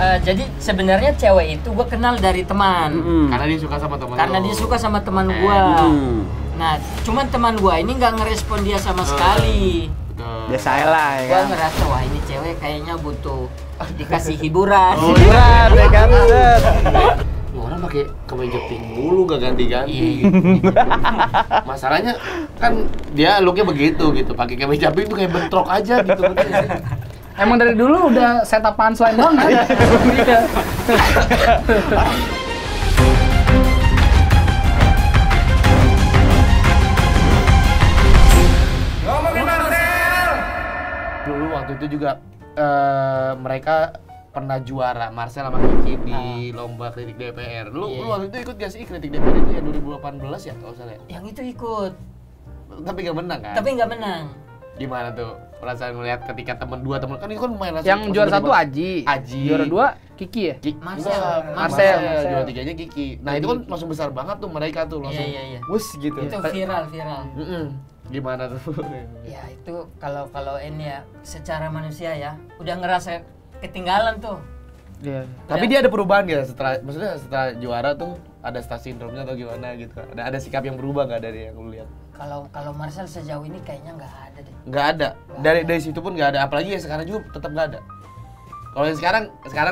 Jadi sebenarnya cewek itu gue kenal dari teman. Karena dia suka sama teman. Karena dia suka sama teman gue. Nah, cuman teman gue ini nggak ngerespon dia sama sekali. Biasa lah ya Gue kan. ngerasa wah ini cewek kayaknya butuh dikasih hiburan. Hiburan ya kan. Orang pakai kemeja pink mulu gak ganti-ganti. Iya. Masalahnya kan dia looknya begitu gitu, pakai kemeja pink tuh kayak bentrok aja gitu. Emang dari dulu udah setup punchline banget. Dulu waktu itu juga mereka pernah juara Marcel sama Kiki di lomba kritik DPR. Lu waktu itu ikut gak sih kritik DPR itu ya 2018 ya kalau salah ya? Yang itu ikut, Tapi gak menang kan? tapi nggak menang. Gimana tuh perasaan melihat ketika dua temen kan itu kan lumayan langsung. Yang juara 1 Aji. Juara 2 Kiki ya? Marcel. Juara 3-nya Kiki. Nah, itu kan langsung besar banget tuh mereka tuh langsung. Iya. Wus gitu. Itu viral. Gimana tuh? Ya itu kalau ini ya secara manusia ya udah ngerasa ketinggalan tuh. Iya. Tapi dia ada perubahan gitu maksudnya setelah juara tuh ada star syndrome-nya atau gimana gitu. Ada sikap yang berubah nggak dari yang lu lihat? Kalau Marcel sejauh ini kayaknya nggak ada deh. Nggak ada. Dari situ pun nggak ada. Apalagi ya sekarang juga tetap nggak ada. Kalau yang sekarang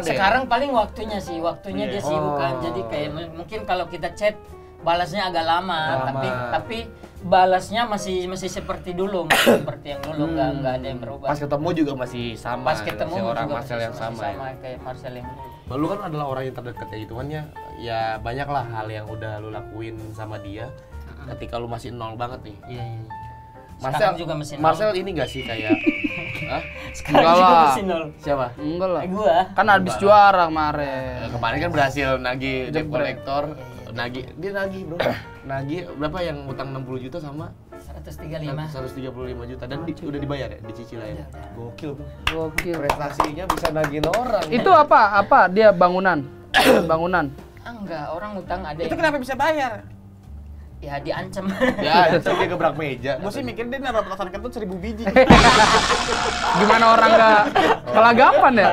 deh. Sekarang paling waktunya dia sibuk kan. Jadi kayak mungkin kalau kita chat balasnya agak lama. tapi balasnya masih seperti dulu, masih seperti yang dulu, nggak ada yang berubah. Pas ketemu juga masih sama. Pas ketemu si orang juga Marcel yang masih sama. Ya. kayak Marcel yang dulu. Lu kan adalah orang yang terdekat ya gitu kan ya banyak lah hal yang udah lu lakuin sama dia ketika lu masih nol banget nih. Iya. Marcel juga masih nol. Marcel ini gak sih kayak hah? Sekarang Enggak juga lah. masih nol. Siapa? Enggak lah. Gua. Kan habis juara kemarin. Kemarin kan berhasil nagih debt collector. Dia nagih bro. Nagih berapa yang utang 60 juta sama 135 juta dan udah dibayar ya, dicicil ya. Gokil bro. Gokil. Prestasinya bisa nagihin orang. Itu apa? Dia bangunan. Bangunan. Enggak, orang utang ada. Itu kenapa bisa bayar? Ya diancam. Ya, dia gebrak meja. Gue sih mikir dia naruh petasan kentut 1000 biji. Gimana orang nggak kelagapan ya?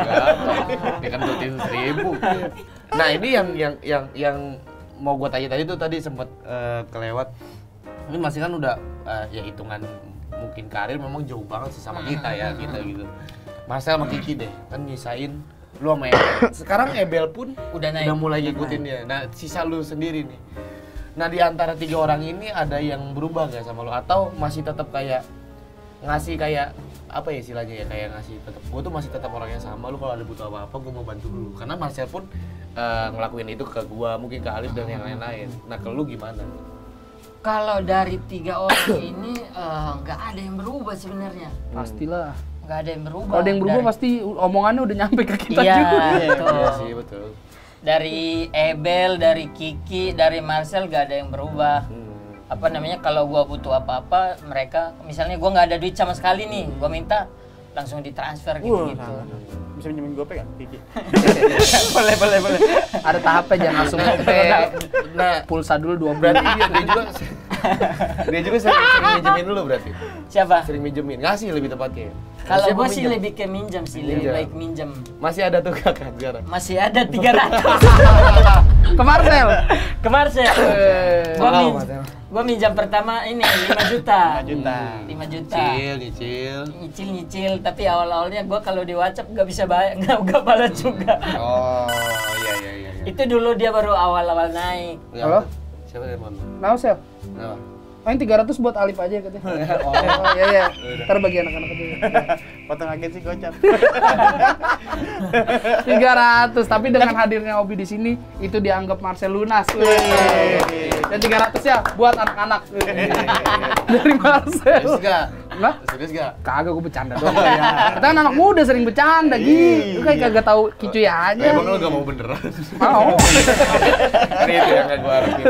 Dia kan tutin 1000. Nah, ini yang mau gue tanya tadi sempat kelewat. Ini masih kan udah ya hitungan mungkin karir memang jauh banget sih sama kita ya gitu. Marcel sama Kiki deh kan nyisain lu sama Ebel. Sekarang Ebel pun udah mulai ngikutin dia. Nah, sisa lu sendiri nih. Nah, di antara 3 orang ini ada yang berubah gak sama lu atau masih tetap kayak ngasih kayak apa ya istilahnya ya kayak ngasih tetap gue tuh masih tetap orang yang sama, lu kalau ada butuh apa-apa gue mau bantu dulu. Karena Marcel pun ngelakuin itu ke gue, mungkin ke Alif dan yang lain-lain. Nah, ke lu gimana? Kalau dari 3 orang ini nggak ada yang berubah sebenarnya. Pastilah. Nggak ada yang berubah. Kalau ada yang berubah pasti omongannya udah nyampe ke kita Iya, juga. betul. Iya sih, betul. Dari Ebel, dari Kiki, dari Marcel nggak ada yang berubah. Apa namanya, kalau gua butuh apa-apa, mereka misalnya gua nggak ada duit sama sekali nih, gua minta langsung ditransfer gitu. Bisa pinjemin GoPay kan, Kiki? boleh. Ada tahapnya jangan langsung GoPay. Nah, Pulsa dulu 2 berarti dia juga sering minjemin dulu berarti. Siapa? Sering minjemin, ngasih lebih tepatnya. Kalau Siapa gua sih minjem? lebih ke minjem sih, lebih baik minjem. Masih ada tuh kakak sekarang. Masih ada 300. Ke Marcel. Ke Marcel. Wow, Marcel. Gua minjam pertama ini 5 juta. 5 juta. Nyicil, tapi awal-awalnya gua kalau di WhatsApp nggak bisa bayar, nggak balas juga. Oh, iya. Itu dulu dia baru awal-awal naik. Halo? Siapa telepon? Nah, Sel. Kenapa? Paling 300 buat Alif aja katanya. Oh, iya. Ntar bagi anak-anak aja. Potong agensi gocap. 300, tapi dengan hadirnya Obi di sini itu dianggap Marcel lunas. Dan 300 ya buat anak-anak. Dari Marcel. Serius gak? Enggak? Serius gak? Kagak, gue bercanda doang. Kita kan anak muda sering bercanda, Gi. Lu kayak kagak tahu kicuy aja. Emang lu gak mau beneran? Mau. Ini itu yang gak gue harapin.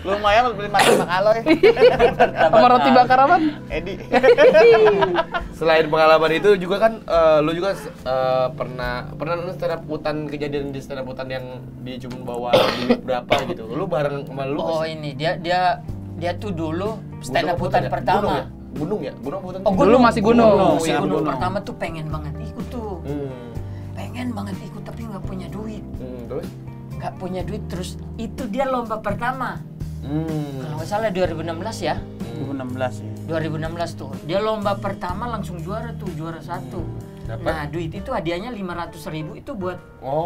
Lumayan beli makan aloy. Sama roti bakar apa? Edi. Selain pengalaman itu juga kan lu juga pernah lu stand up hutan, kejadian di stand up hutan yang dia cuma bawa duit berapa gitu. Lu bareng sama lu Oh, ini dia tuh dulu stand up hutan ya? pertama. Gunung ya? Gunung hutan. Oh, Dulu masih gunung. Gunung pertama tuh pengen banget ikut tuh. pengen banget ikut tapi nggak punya duit. Terus? Nggak punya duit, terus itu dia lomba pertama. Kalau nggak salah 2016 ya. 2016 ya. 2016 tuh. Dia lomba pertama langsung juara tuh, juara 1. Dapat? Nah, duit itu hadiahnya 500.000 itu buat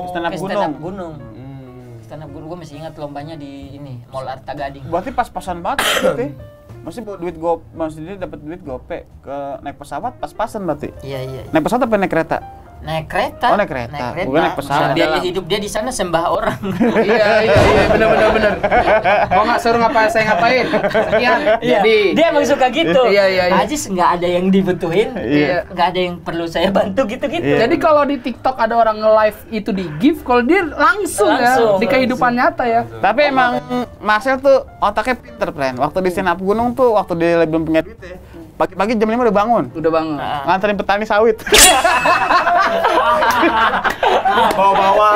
Stand up ke stand up gunung. gunung. Stand up gunung, gue masih ingat lombanya di ini, Mall Arta Gading. Berarti pas-pasan banget berarti. Masih buat duit maksudnya dapat duit gope ke naik pesawat pas-pasan berarti. Iya. Naik pesawat apa naik kereta? Naik kereta. Oh, naik kereta. Bukan naik pesawat. Biar hidup dia di sana sembah orang. Iya, benar. Mau nggak suruh ngapain. Sekian. Iya. Jadi Dia emang suka gitu. Iya. Ajis nggak ada yang dibutuhin. Iya. Nggak ada yang perlu saya bantu gitu-gitu. Iya. Jadi kalau di TikTok ada orang nge-live itu di gift, kalau dia langsung ya Langsung. di kehidupan nyata ya. Tapi emang Marcel tuh otaknya pinter, friend. Waktu di stand up gunung tuh, waktu dia belum punya duit ya, pagi-pagi jam 5 udah bangun. Udah bangun. Nganterin petani sawit. Bawa-bawa.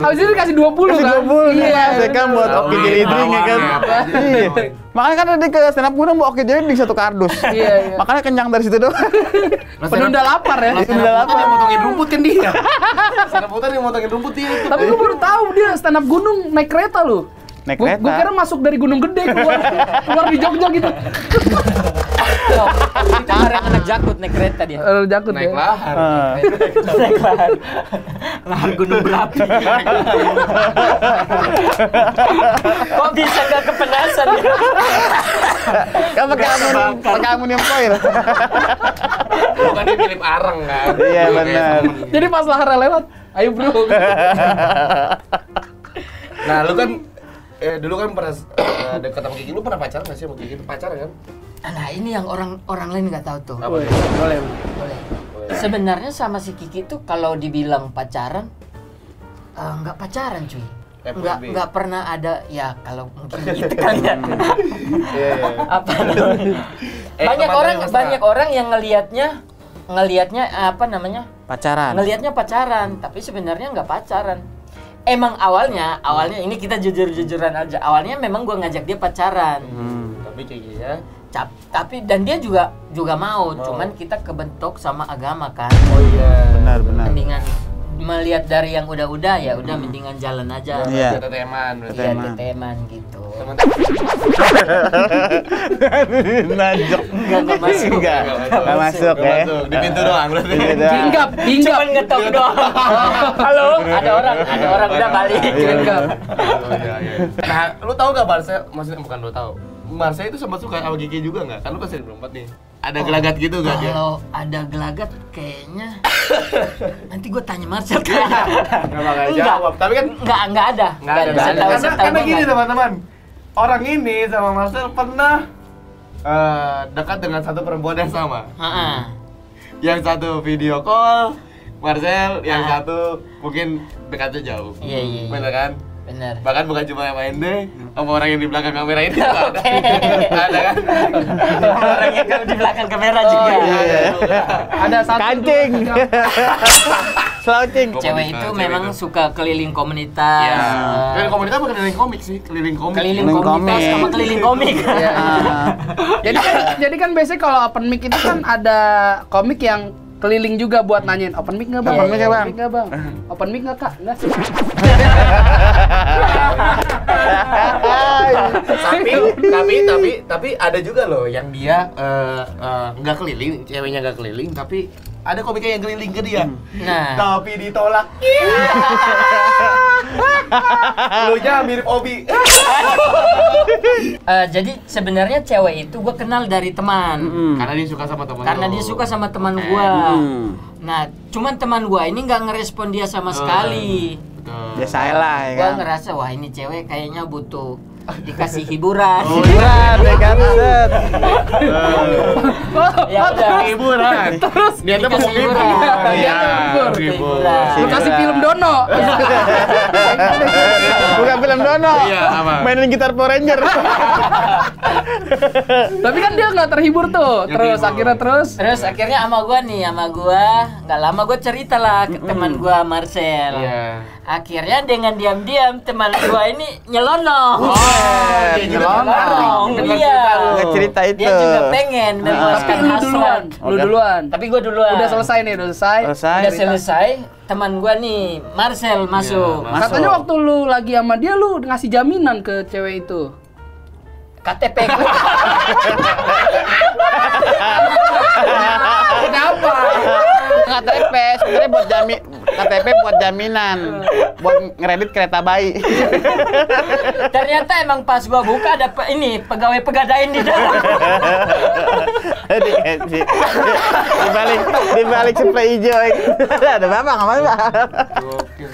Habis itu dikasih 20 Kasih kan? 20 Iya. saya kan buat Oki Jelly Drink ya kan. Iya. Makanya kan tadi ke stand up gunung bawa Oki Jelly Drink 1 kardus. Iya. Makanya kenyang dari situ doang. Penunda lapar ya. Penunda lapar. Dia motongin rumput kan dia. Serabutan dia motongin rumput dia. Tapi gue baru tahu dia stand up gunung naik kereta loh. Naik Gue kereta. kira masuk dari Gunung Gede keluar di Jogja gitu. Itu bareng anak jakut naik kereta dia. Jakut Naik ya. lahar. Naik lahar. Lahar gunung berapi. Kok bisa nggak kepenasan ya? Kan pakai amonium foil. Bukan dia mirip areng kan. Iya benar. Jadi pas lahar lewat, ayo bro. Nah, lu kan dulu kan pernah dekat sama Kiki, lu pernah pacaran nggak sih sama Kiki? Pacaran kan? Nah ini yang orang lain nggak tahu tuh. Apa? Boleh. Boleh. Sebenarnya sama si Kiki tuh kalau dibilang pacaran, nggak pacaran cuy. FWB. Nggak pernah ada ya kalau mungkin gitu kali ya. Apa? Banyak orang yang ngelihatnya apa namanya? Pacaran. Ngelihatnya pacaran, tapi sebenarnya nggak pacaran. Emang awalnya ini kita jujur-jujuran aja. Awalnya memang gua ngajak dia pacaran. Tapi Kiki ya. Tapi dan dia juga mau, cuman kita kebentuk sama agama kan. Oh iya. Benar. Mendingan melihat dari yang udah ya udah mendingan jalan aja. Iya. Teman berarti. Iya, teman gitu. Najok. Enggak masuk. Enggak masuk ya. Di pintu doang berarti. Hinggap. Cuman ngetok doang. Halo, ada orang udah balik. Hinggap. Nah, lu tahu gak Marcel? Maksudnya bukan lu tahu. Marcel itu sempat suka sama Kiki juga nggak? Kan lu pasti berempat nih. Ada gelagat gitu nggak dia? Kalau ada gelagat kayaknya nanti gue tanya Marcel kan. Nggak bakal jawab. Tapi kan Nggak ada. karena gini teman-teman. Orang ini sama Marcel pernah dekat dengan satu perempuan yang sama. Yang satu video call, Marcel, yang satu mungkin dekatnya jauh. Iya. Bener kan? Bener. Bahkan bukan cuma yang main deh, sama orang yang di belakang kamera ini juga ada. Ada kan? Orang yang di belakang kamera juga. Iya. Ada satu. Kancing. Slouching. Cewek itu memang suka keliling komunitas. Iya. Keliling komunitas bukan keliling komik sih, keliling komik. Keliling Keliling komunitas komik. sama keliling komik. Iya. Jadi kan biasanya kalau open mic itu kan ada komik yang keliling juga buat nanyain open mic nggak bang? Open mic nggak, Bang? Open mic nggak bang? Open mic nggak kak? Nggak. Tapi ada juga loh yang dia nggak keliling, ceweknya nggak keliling, tapi ada komiknya yang keliling ke dia. Nah. Tapi ditolak. Lu nya mirip Obi. Jadi sebenarnya cewek itu gue kenal dari teman. Karena dia suka sama teman. Karena dia suka sama teman gue. Nah, cuman teman gue ini nggak ngerespon dia sama sekali. Biasa lah ya Gue kan. ngerasa wah ini cewek kayaknya butuh dikasih hiburan. Hiburan ya kan. Set. Ya udah. Hiburan. Terus dia tuh mau Dikasih hibur. hiburan. Iya, Hiburan. Lu kasih film Dono. Bukan film Dono. Iya, apa? Mainin gitar Power Ranger. Tapi kan dia nggak terhibur tuh. Nggak terhibur. Terus akhirnya sama gua nggak lama gua cerita lah ke teman gua Marcel. Iya. Akhirnya dengan diam-diam teman gua ini nyelonong. Dia juga nyelonong. dengar Iya. cerita lu. Nggak cerita itu. Dia juga pengen memuaskan Tapi lu duluan, hasrat. lu duluan. Tapi gua duluan. Udah selesai nih, udah selesai. Udah selesai, teman gua nih, Marcel masuk. Mas- Katanya waktu lu lagi sama dia lu ngasih jaminan ke cewek itu. KTP gua. Kenapa? KTP sebenarnya buat KTP buat jaminan, buat ngeredit kereta bayi. Ternyata emang pas gua buka ada ini pegawai pegadaian di dalam. Dikasih. di balik spray hijau. Ada bapak nggak apa-apa. Gokil.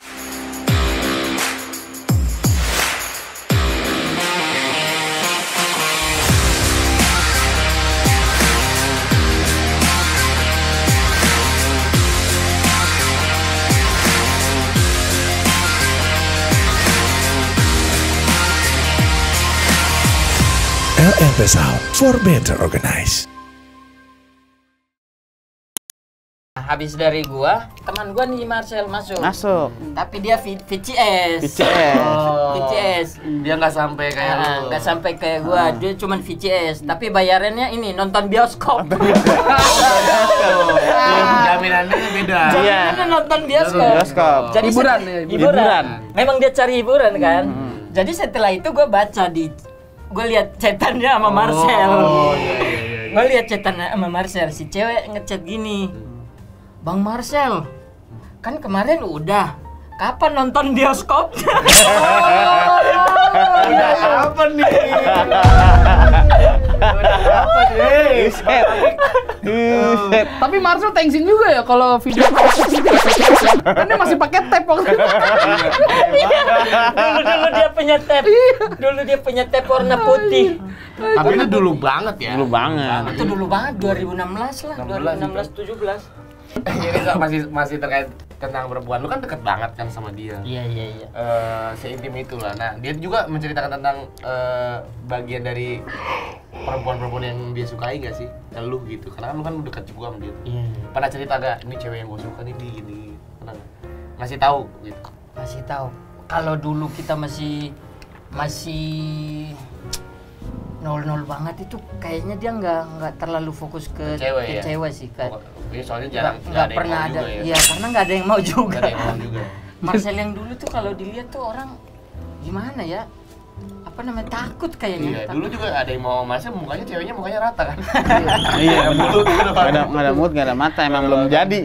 LMP Sound for better organized. Habis dari gua, teman gua nih Marcel masuk. Masuk. Tapi dia VCS. VCS. VCS. Dia nggak sampai kayak lu. Nggak sampai kayak gua, dia cuman VCS. Tapi bayarannya ini nonton bioskop. Jaminannya beda. Iya. Jaminannya nonton bioskop. Bioskop. Jadi Hiburan set- ya, hiburan. Memang dia cari hiburan kan. Jadi setelah itu gua baca gua lihat chatannya sama Marcel. Oh, iya. Gua lihat chatannya sama Marcel, si cewek ngechat gini. Bang Marcel, kan kemarin udah. Kapan nonton bioskop? Udah apa nih? Apa nih? Tapi Marcel tensin juga ya kalau video kan dia masih pakai tape waktu itu. Dulu dia punya tab. Dulu dia punya tab warna putih. Tapi itu dulu banget ya. Dulu banget. Itu dulu banget 2016 lah, 2016 17. Ini kok masih terkait tentang perempuan. Lu kan deket banget kan sama dia. Iya. Seintim itulah. Nah, dia juga menceritakan tentang bagian dari perempuan-perempuan yang dia sukai gak sih? Ke lu gitu. Karena kan lu kan dekat juga sama dia. Iya. Pernah cerita gak? Ini cewek yang gue suka nih gini. Pernah gak? Ngasih tahu gitu. Masih tahu. Kalau dulu kita masih nol banget itu kayaknya dia nggak terlalu fokus ke Cewek ya? cewek sih kan. Iya, soalnya jarang Nggak pernah ada. juga ya. Iya, karena nggak ada yang mau Nggak juga. ada yang mau juga. Marcel yang dulu tuh kalau dilihat tuh orang gimana ya? Apa namanya? Takut kayaknya. Iya, dulu juga ada yang mau masnya mukanya ceweknya mukanya rata kan. Iya. Mulut gitu. Nggak ada mood, nggak ada mata, emang belum jadi.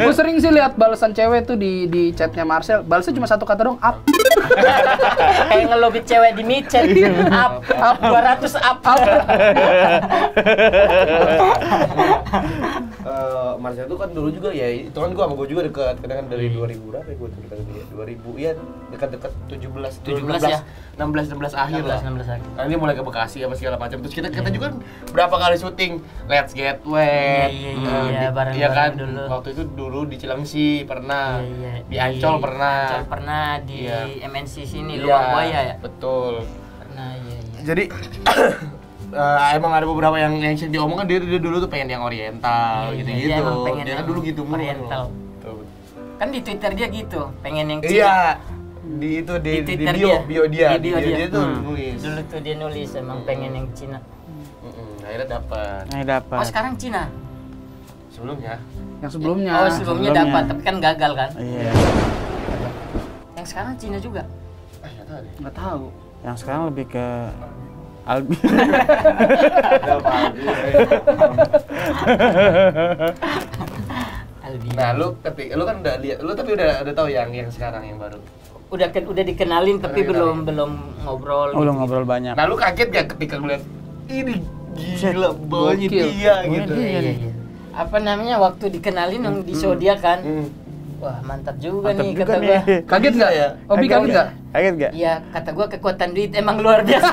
Gue sering sih lihat balasan cewek tuh di chatnya Marcel. Balasnya cuma satu kata dong, up. Kayak ngelobit cewek di micet. Up 200 up. Marcel tuh kan dulu juga ya, itu kan gua sama gua juga dekat, kadang dari 2000 berapa ya gua tuh dekat dia? 2000 ya, dekat-dekat 17 ya? 16 akhir lah. 16 akhir. Nah, ini mulai ke Bekasi apa segala macam. Terus kita juga kan berapa kali syuting Let's Get Wet. Iya, bareng-bareng Iya kan? dulu. Waktu itu dulu di Cilengsi pernah. Iya. Di Ancol pernah. Ancol pernah di Iya. MNC sini Iya, Luang Buaya ya. Betul. Pernah iya. Jadi emang ada beberapa yang sering diomongkan dia dulu tuh pengen yang oriental Iya, gitu-gitu. dia emang pengen Dia kan yang dulu gitu mulu. oriental. Betul. Kan di Twitter dia gitu, pengen yang Cina. Iya. Di itu di Twitter bio dia. Di bio dia. tuh nulis. Dulu tuh dia nulis emang pengen yang Cina. Akhirnya dapat. Dapat. Oh sekarang Cina? Sebelumnya Yang sebelumnya. Oh sebelumnya dapat, tapi kan gagal kan? Iya. Yang sekarang Cina juga? enggak tahu deh. Nggak tahu. Yang sekarang lebih ke Albi. Albi. Nah, lu kan udah lihat, lu tapi udah tahu yang sekarang yang baru. Udah dikenalin tapi belum ngobrol. Oh, belum ngobrol banyak. Nah, lu kaget gak ketika ngeliat ini gila baunya Gokil. dia gitu. Iya. Apa namanya waktu dikenalin yang di show dia kan? Wah mantap juga Mantap nih juga kata nih. gua. Kaget nggak ya? Obi kaget nggak? Kaget nggak? Iya kata gua kekuatan duit emang luar biasa.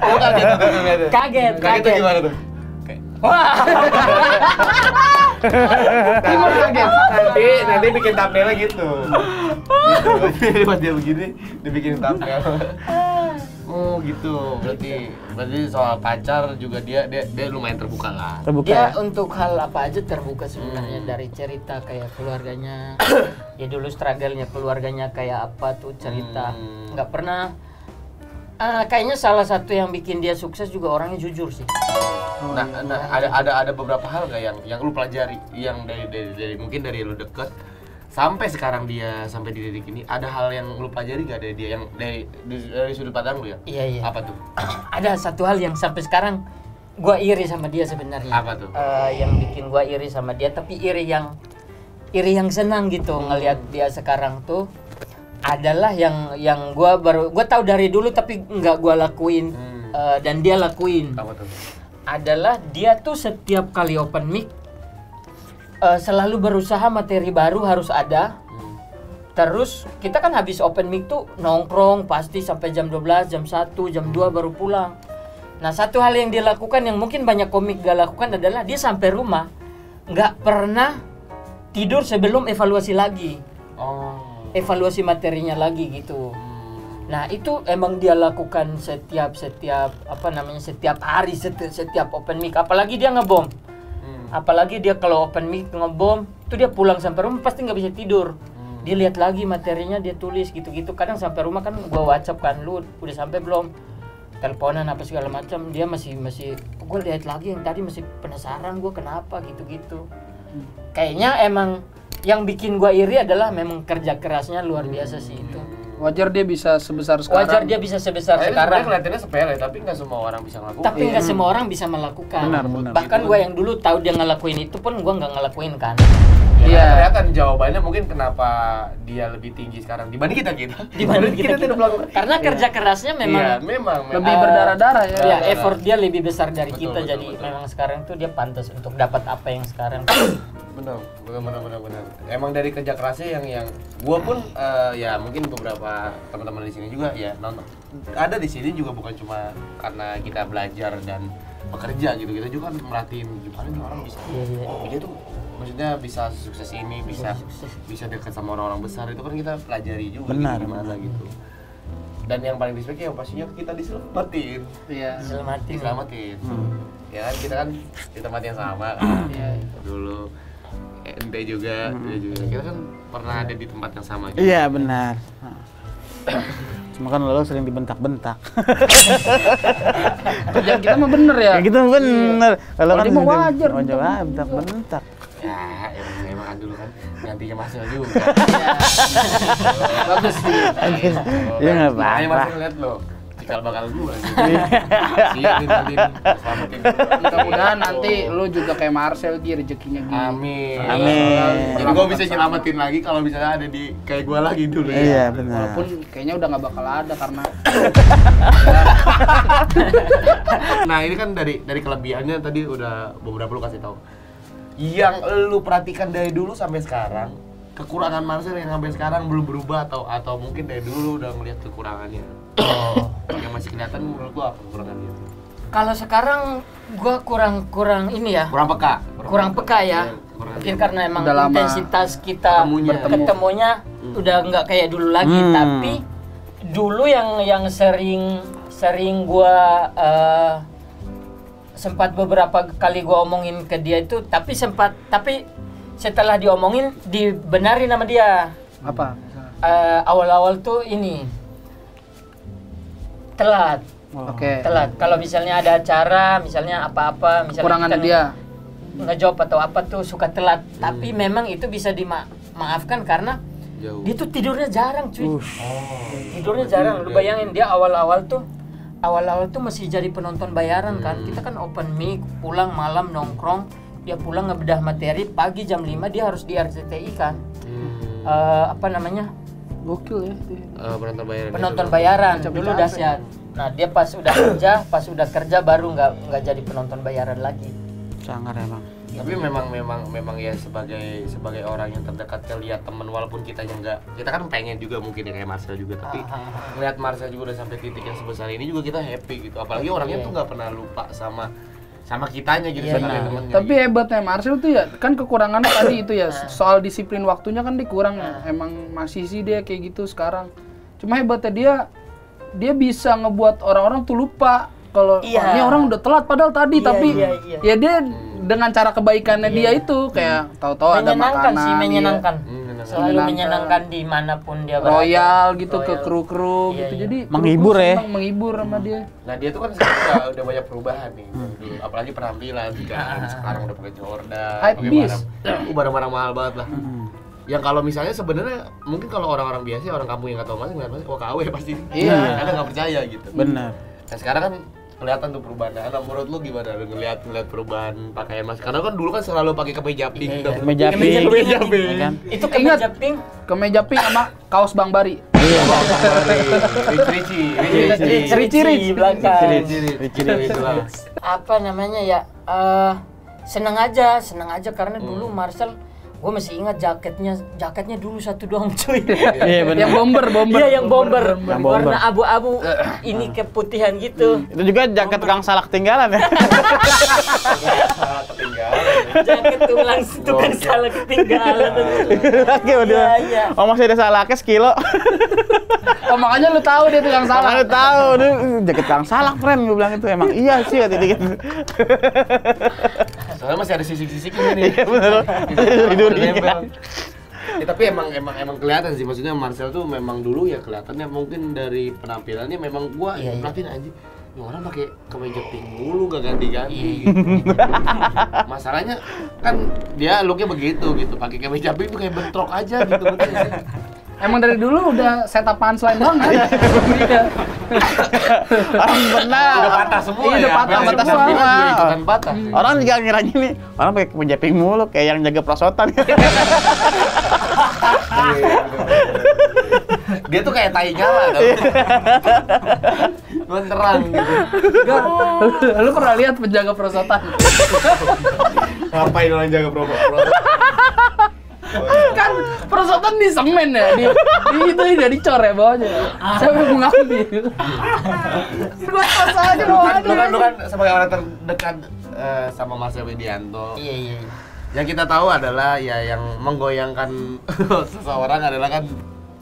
Lu kaget tuh ngeliatnya? Kaget. Tuh gimana tuh? Wah. Gimana kaget? Nanti bikin thumbnailnya gitu. Pas dia begini, dibikin thumbnail. Oh gitu. Berarti soal pacar juga dia lumayan terbuka lah. Terbuka. Dia Ya? untuk hal apa aja terbuka sebenarnya, dari cerita kayak keluarganya. Ya dulu struggle-nya keluarganya kayak apa tuh cerita. Nggak pernah kayaknya salah satu yang bikin dia sukses juga orangnya jujur sih. Nah, ada beberapa hal nggak yang lu pelajari, yang dari mungkin dari lu deket sampai sekarang dia sampai di titik ini, ada hal yang lu pelajari nggak dari dia yang dari sudut pandang lu ya? Iya. Apa tuh? Ada satu hal yang sampai sekarang gua iri sama dia sebenarnya. Apa tuh? Yang bikin gua iri sama dia, tapi iri yang senang gitu ngelihat dia sekarang tuh adalah yang gua tahu dari dulu tapi nggak gua lakuin dan dia lakuin. Apa tuh? Adalah dia tuh setiap kali open mic selalu berusaha materi baru harus ada. Terus kita kan habis open mic tuh nongkrong pasti sampai jam 12, jam 1, jam 2 baru pulang. Nah, satu hal yang dia lakukan yang mungkin banyak komik gak lakukan adalah dia sampai rumah nggak pernah tidur sebelum evaluasi lagi. Evaluasi materinya lagi gitu. Nah, itu emang dia lakukan setiap hari, setiap open mic. Apalagi dia ngebom. Apalagi dia kalau open mic ngebom, itu dia pulang sampai rumah pasti nggak bisa tidur. Dia lihat lagi materinya, dia tulis gitu-gitu. Kadang sampai rumah kan gua WhatsApp kan, lu udah sampai belum? Teleponan apa segala macam. Dia masih gua lihat lagi yang tadi, masih penasaran gua kenapa gitu-gitu. Kayaknya emang yang bikin gua iri adalah memang kerja kerasnya luar biasa sih itu. Wajar dia bisa sebesar sekarang. Wajar dia bisa sebesar sekarang. Kelihatannya sepele, tapi nggak semua orang bisa ngelakuin. Tapi nggak semua orang bisa melakukan. Benar. Bahkan gue yang dulu tahu dia ngelakuin itu pun gue nggak ngelakuin kan. Iya. Kelihatan jawabannya mungkin kenapa dia lebih tinggi sekarang dibanding kita. Dibanding kita tidak melakukan. Karena kerja kerasnya memang. Iya, memang. Lebih berdarah-darah ya. Ya, effort dia lebih besar dari Betul, kita. betul, Jadi betul. memang sekarang tuh dia pantas untuk dapat apa yang sekarang. Benar. Emang dari kerja kerasnya yang gua pun ya mungkin beberapa teman-teman di sini juga ya nonton. Ada di sini juga bukan cuma karena kita belajar dan bekerja gitu. Kita juga kan merhatiin gimana nih orang bisa. Dia tuh maksudnya bisa sukses ini, bisa dekat sama orang-orang besar, itu kan kita pelajari juga. Benar, gimana gitu. Dan yang paling respect ya pastinya kita diselamatin. Iya. Diselamatin. Ya kan kita kan di tempat yang sama kan. Dulu ente juga, dia juga. Kita kan pernah ada di tempat yang sama juga. Iya, benar. Cuma kan lo sering dibentak-bentak. Kerjaan kita mah bener ya. Ya gitu bener. Kalau kan Kalau dia mah wajar, bentak-bentak. Ya, emang kan dulu kan gantinya Marcel juga. Bagus sih. Ya nggak Makanya apa-apa. Marcel lihat lo, cikal bakal gua gitu. Siapin nanti selamatin. Mudah-mudahan nanti lu juga kayak Marcel Gi, rezekinya Gi. Amin. Amin. Jadi gua bisa nyelamatin lagi kalau misalnya ada di kayak gua lagi dulu ya. Iya, benar. Walaupun kayaknya udah nggak bakal ada karena Nah, ini kan dari kelebihannya tadi udah beberapa lu kasih tahu. Yang lu perhatikan dari dulu sampai sekarang, kekurangan Marcel yang sampai sekarang belum berubah atau mungkin dari dulu udah melihat kekurangannya. Yang masih kelihatan menurut gua apa kekurangannya? Kalau sekarang gue kurang ini ya. Kurang peka. Ya. kurang Mungkin karena emang Udah lama intensitas kita ketemunya udah nggak kayak dulu lagi. Tapi dulu yang sering gua sempat beberapa kali gua omongin ke dia itu, tapi setelah diomongin dibenarin sama dia. apa? Awal-awal tuh ini telat. Oke. Telat. Kalau misalnya ada acara, misalnya apa-apa, misalnya Kekurangan kita dia. ngejawab atau apa tuh suka telat. Tapi memang itu bisa dimaafkan karena Jauh. dia tuh tidurnya jarang, cuy. Tidurnya jarang. Lu bayangin dia awal-awal tuh masih jadi penonton bayaran kan. Kita kan open mic, pulang malam nongkrong, dia pulang ngebedah materi, pagi jam 5 dia harus di RCTI kan. Apa namanya? Gokil ya. Penonton bayaran. Penonton bayaran dulu dahsyat. Nah, dia pas udah kerja baru nggak jadi penonton bayaran lagi. Sangar emang. Tapi memang ya sebagai orang yang terdekat lihat temen, walaupun kita kan pengen juga mungkin ya kayak Marcel juga, tapi ngeliat Marcel juga udah sampai titik yang sebesar ini juga kita happy gitu. Apalagi orangnya tuh nggak pernah lupa sama kitanya gitu, sebagai temennya. Tapi hebatnya Marcel tuh ya, kan kekurangannya tadi itu ya, soal disiplin waktunya kan dikurang ya. Emang masih sih dia kayak gitu sekarang. Cuma hebatnya dia dia bisa ngebuat orang-orang tuh lupa kalau Iya. "Oh, ini orang udah telat padahal tadi, Iya, tapi iya. ya dia dengan cara kebaikannya dia itu kayak tahu-tahu ada Menyenangkan makanan, sih, menyenangkan. Menyenangkan. Selalu menyenangkan dimanapun dia berada. royal gitu ke Royal. kru-kru Iya, gitu. iya. Jadi Menghibur kru-kru ya. senang menghibur sama dia. Nah dia tuh kan sekarang udah banyak perubahan nih, dulu. Apalagi penampilan kan. Sekarang udah pakai Jordan, Hype pakai beast. barang-barang mahal banget lah. Yang kalau misalnya sebenarnya mungkin kalau orang-orang biasa, orang kampung yang nggak tahu Marcel ngeliat Marcel, wah KW pasti. Iya. Karena nggak percaya gitu. Benar. Nah sekarang kan kelihatan tuh perubahannya. Nah, menurut lu gimana lu ngeliat perubahan pakaian Mas? Karena kan dulu kan selalu pakai kemeja pink tuh. Kemeja pink. Kemeja pink. Ya kan? Itu Ingat. kemeja pink. Kemeja pink sama kaos Bang Bari. Ricci. belakang. Itu lah. Apa namanya ya? Seneng aja karena dulu Marcel gue masih ingat jaketnya dulu satu doang cuy. Iya benar. Yang bomber. Iya yang bomber, Yang bomber. warna abu-abu, ini keputihan gitu. Itu juga jaket tukang salak ketinggalan ya. Ketinggalan. Jaket tukang salah ketinggalan. Oke udah. Iya. Oh masih ada salaknya sekilo. Oh, makanya lu tahu dia tukang salah. Makanya tahu nih jaket tukang salak friend gue bilang itu emang iya sih waktu itu gitu. Soalnya masih ada sisik-sisiknya nih. Iya benar. Nempel. Ya, tapi emang kelihatan sih, maksudnya Marcel tuh memang dulu ya kelihatannya mungkin dari penampilannya memang gua Iya, iya. perhatiin aja. Ini orang pakai kemeja pink mulu gak ganti-ganti. Masalahnya kan dia looknya begitu gitu, pakai kemeja pink tuh kayak bentrok aja gitu betul sih. Emang dari dulu udah setup punchline banget. Iya. Benar. Udah patah semua Iya, ya. udah patah Patah semua. semua juga ikutan patah. Orang juga ngiranya nih, orang pakai kemeja pink mulu kayak yang jaga prosotan. Dia tuh kayak tai nyala tau. Cuman terang gitu. Enggak. Lu pernah lihat penjaga prosotan? Ngapain orang jaga prosotan? Kan prosotan di semen ya, di itu nggak dicor ya bawahnya. Siapa yang mau ngambil? Gua pas aja bawahnya. Lu kan sebagai orang terdekat sama Marcel Widianto. Iya. Yang kita tahu adalah ya yang menggoyangkan seseorang adalah kan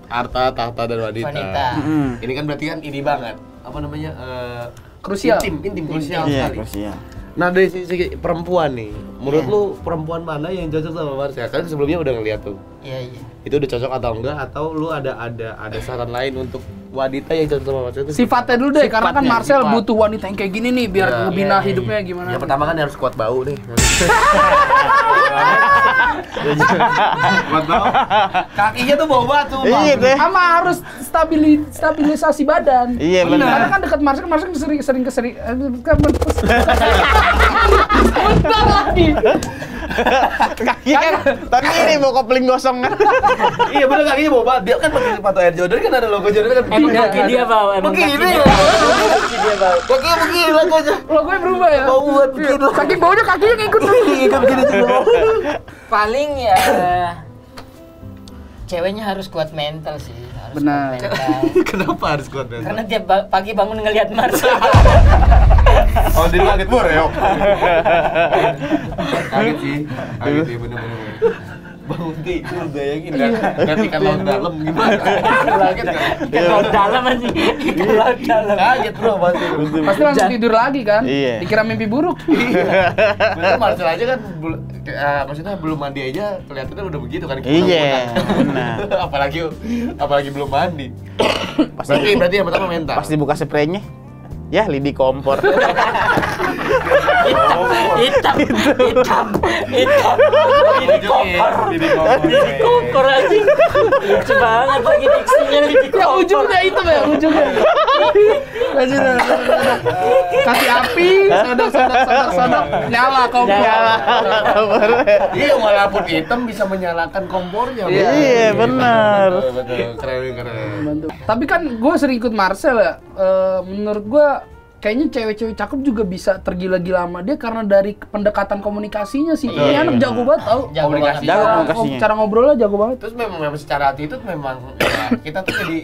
harta, tahta dan wanita. Ini kan berarti kan ini banget. Apa namanya? Krusial. Intim krusial Iya, sekali. krusial. Nah dari sisi perempuan nih, menurut lu perempuan mana yang cocok sama Marcel? Kan sebelumnya udah ngeliat tuh. Iya. Itu udah cocok atau enggak? Atau lu ada saran lain untuk wanita yang cocok sama Marcel? Itu Sifatnya dulu deh, karena kan Sifatnya, Marcel sifat. butuh wanita yang kayak gini nih biar Iya, ngebina iya, hidupnya gimana. yang pertama kan harus kuat bau nih. Kuat bau. Kakinya tuh bau batu, Bang. Iya deh. Sama harus stabilisasi badan. Iya, Karena benar. kan dekat Marcel sering bentar lagi. Kakinya kan tadi ini bawa kopling gosong kan. Iya bener kakinya bau batu. Dia kan pakai sepatu Air Jordan kan ada logo Jordan kan. Emang kaki dia bau, emang Begini kaki ya. kaki dia bau. Kakinya begini logonya. Logonya berubah ya. Bau buat begitu. Kaki baunya kakinya ngikut terus. Ikut begini juga. Paling ya ceweknya harus kuat mental sih. Harus Benar. kuat mental. Kenapa harus kuat mental? Karena tiap pagi bangun ngelihat Marcel. Oh, dia kaget bor ya. Kaget sih bener-bener. Bangun tidur bayangin kan ikan laut dalam gimana? Kaget kan? Ikan laut dalam anjing. Ikan laut dalam. Kaget bro pasti. Pasti langsung tidur lagi kan? Iya. Dikira mimpi buruk. Bener Marcel aja kan maksudnya belum mandi aja kelihatannya udah begitu kan. Iya, benar. apalagi belum mandi. Berarti yang pertama mental. Pas dibuka spraynya, ya lidi kompor. Hitam. Ini kokor anjing. Lucu banget lagi diksinya ini Ya ujungnya itu ya, ujungnya. Kasih api, sodok, nyala kompor. Iya, walaupun hitam bisa menyalakan kompornya. Iya, benar. Betul. Keren. Tapi kan gue sering ikut Marcel ya. Menurut gue kayaknya cewek-cewek cakep juga bisa tergila-gila sama dia karena dari pendekatan komunikasinya sih. Ini anak jago banget tau. Jago banget. Jago komunikasinya. Cara ngobrolnya jago banget. Terus memang secara attitude memang ya, kita tuh jadi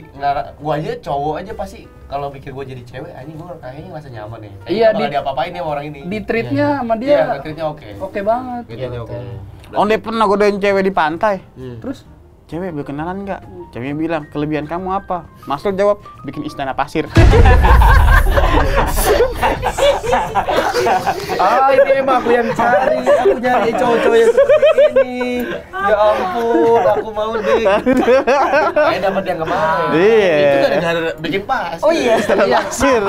gua aja cowok aja pasti kalau pikir gua jadi cewek anjing gua kayaknya ngerasa nyaman nih. Iya, Bakal diapa-apain nih sama orang ini. Di treatnya sama Iya, dia treatnya oke. oke banget. Treatnya oke. Oh dia pernah godain cewek di pantai. Terus cewek boleh kenalan nggak? Ceweknya bilang, kelebihan kamu apa? Marcel jawab, bikin istana pasir. Ini emang aku yang cari. Aku nyari cowok-cowok yang seperti ini. Ya ampun, aku mau deh. Kayak dapat yang kemarin. Iya. Itu gara-gara bikin pas. Oh iya. Istana pasir.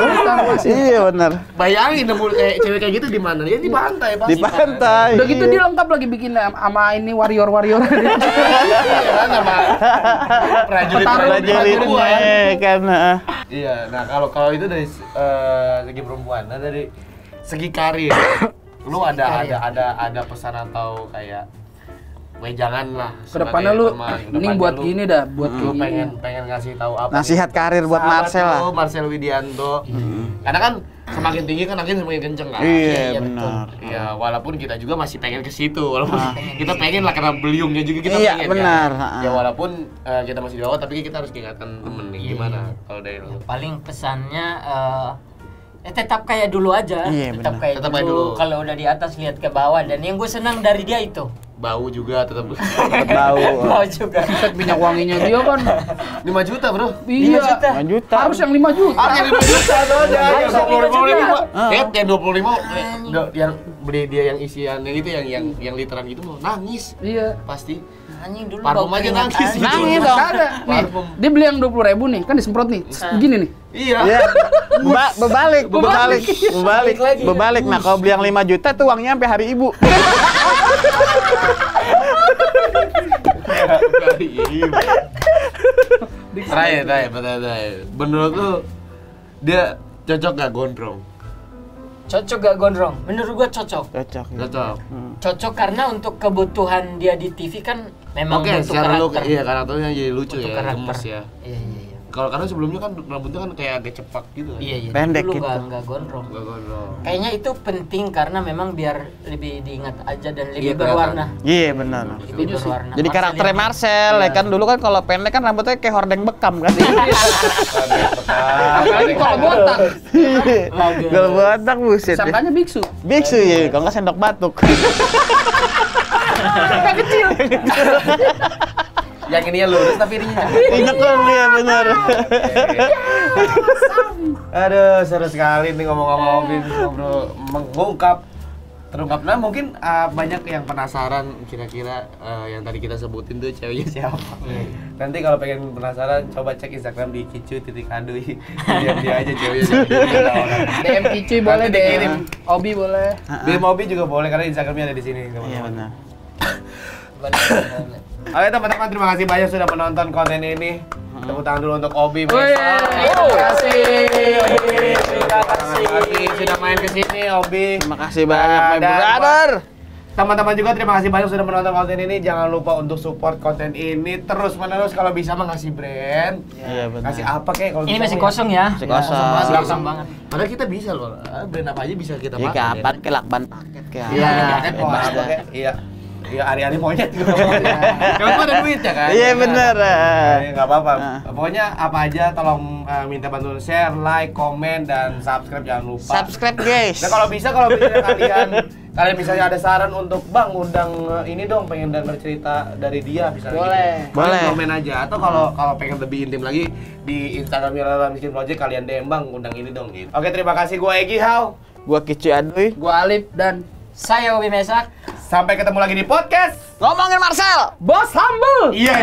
Iya benar. Bayangin nemu kayak cewek kayak gitu di mana? Ya di pantai pasti. Di pantai. Udah gitu dia lengkap lagi bikin sama ini warrior. Iya kan sama Prajuritnya kan. Iya, nah kalau itu dari segi perempuan, nah dari segi karir, lu ada pesan atau kayak wejangan lah Kedepannya lu, ini buat gini dah, buat lu gini. pengen ngasih tahu apa? Nasihat karir buat Sahabat Marcel lah. lu, Marcel Widianto. Karena kan semakin tinggi kan angin semakin kenceng kan. Iya benar. Iya, walaupun kita juga masih pengen ke situ, walaupun kita pengen lah karena beliungnya juga kita Iya, pengen. benar. Kan? Ya walaupun kita masih di bawah, tapi kita harus ingatkan temen nih gimana kalau dari lu. Paling pesannya tetap kayak dulu aja. Iya, Tetap benar. kayak Tetap kayak dulu. dulu. Kalau udah di atas lihat ke bawah, dan yang gue senang dari dia itu Bau juga tetap. Bau. bawah juga. Minyak wanginya dia kan. 5 juta, Bro. 5 juta. 5 juta. Harus yang 5 juta. Ah, yang 5 juta dong, yang 25.000. Ah. Yang 25 yang beli dia yang isiannya itu yang literan gitu mau nangis. Iya. Pasti. Anjing dulu Parfum bau aja keringat nangis. anjing. Nangis dong. Ada. Nih, Parfum. dia beli yang 20.000 nih, kan disemprot nih. Begini nih. Iya. Iya. Bebalik. Nah, kalau beli yang 5 juta tuh uangnya sampai hari ibu. Terakhir. Menurut lu dia cocok gak gondrong? Cocok gak gondrong? Menurut gua cocok. Cocok. Cocok. Cocok karena untuk kebutuhan dia di TV kan memang Oke, butuh secara lu karakter. iya karakternya jadi lucu Butuh ya, karakter. gemes ya. Iya. Kalau karena sebelumnya kan rambutnya kan kayak agak cepak gitu kan. Iya. Pendek Dulu gitu. nggak gondrong. Gak gondrong. Kayaknya itu penting karena memang biar lebih diingat aja dan lebih Iya, berwarna. Iya benar. Lebih berwarna. Jadi Marcel karakternya ini- Marcel, ya kan dulu kan kalau pendek kan rambutnya kayak hordeng bekam kan. Apalagi kalau botak. Kalau botak buset. Ya. Sangkanya biksu. Biksu ya, kalau nggak sendok batuk. Yang ininya lurus tapi ininya. Injekan ya benar. Aduh, seru sekali nih ngomong-ngomong ngobrol mengungkap terungkap. Nah, mungkin banyak yang penasaran kira-kira yang tadi kita sebutin tuh ceweknya siapa. Nanti kalau pengen penasaran coba cek Instagram di kicu.adui. Dia aja ceweknya siapa. DM Kicuy boleh, Nanti dikirim. DM Obi boleh. Di Mobi juga boleh karena Instagramnya ada di sini. Iya benar. Oke teman-teman, terima kasih banyak sudah menonton konten ini. Tepuk tangan dulu untuk Obi. Wih, terima kasih. Terima kasih sudah main ke sini Obi. Terima kasih banyak my Dan brother. Teman-teman juga terima kasih banyak sudah menonton konten ini. Jangan lupa untuk support konten ini terus-menerus, kalau bisa mah ngasih brand. Iya benar. Ngasih apa kek kalau Ini bisa masih mah kosong ya. Masih kosong. Kosong banget. Padahal kita bisa loh. Brand apa aja bisa kita Iya pakai. kapan ke lakban paket kayak. Iya, paket mau bebas apa dah. kek. Iya. Iya, hari-hari monyet gitu. Kalau gua ada duit ya kan? Iya benar. Ya, nggak apa-apa. Pokoknya apa aja tolong minta bantuan share, like, komen, dan subscribe jangan lupa. Subscribe guys. Nah kalau bisa kalian misalnya ada saran untuk Bang undang ini dong, pengen denger cerita dari dia misalnya. Boleh. Gitu. Boleh. Kalian komen aja, atau kalau pengen lebih intim lagi di Instagram Milala Miskin Project kalian DM Bang undang ini dong gitu. Oke, terima kasih, gua Egi How. Gua Kicu Adui. Gua Alif dan Saya Obi Mesak. Sampai ketemu lagi di podcast. Ngomongin Marcel. Bos Humble. Iya.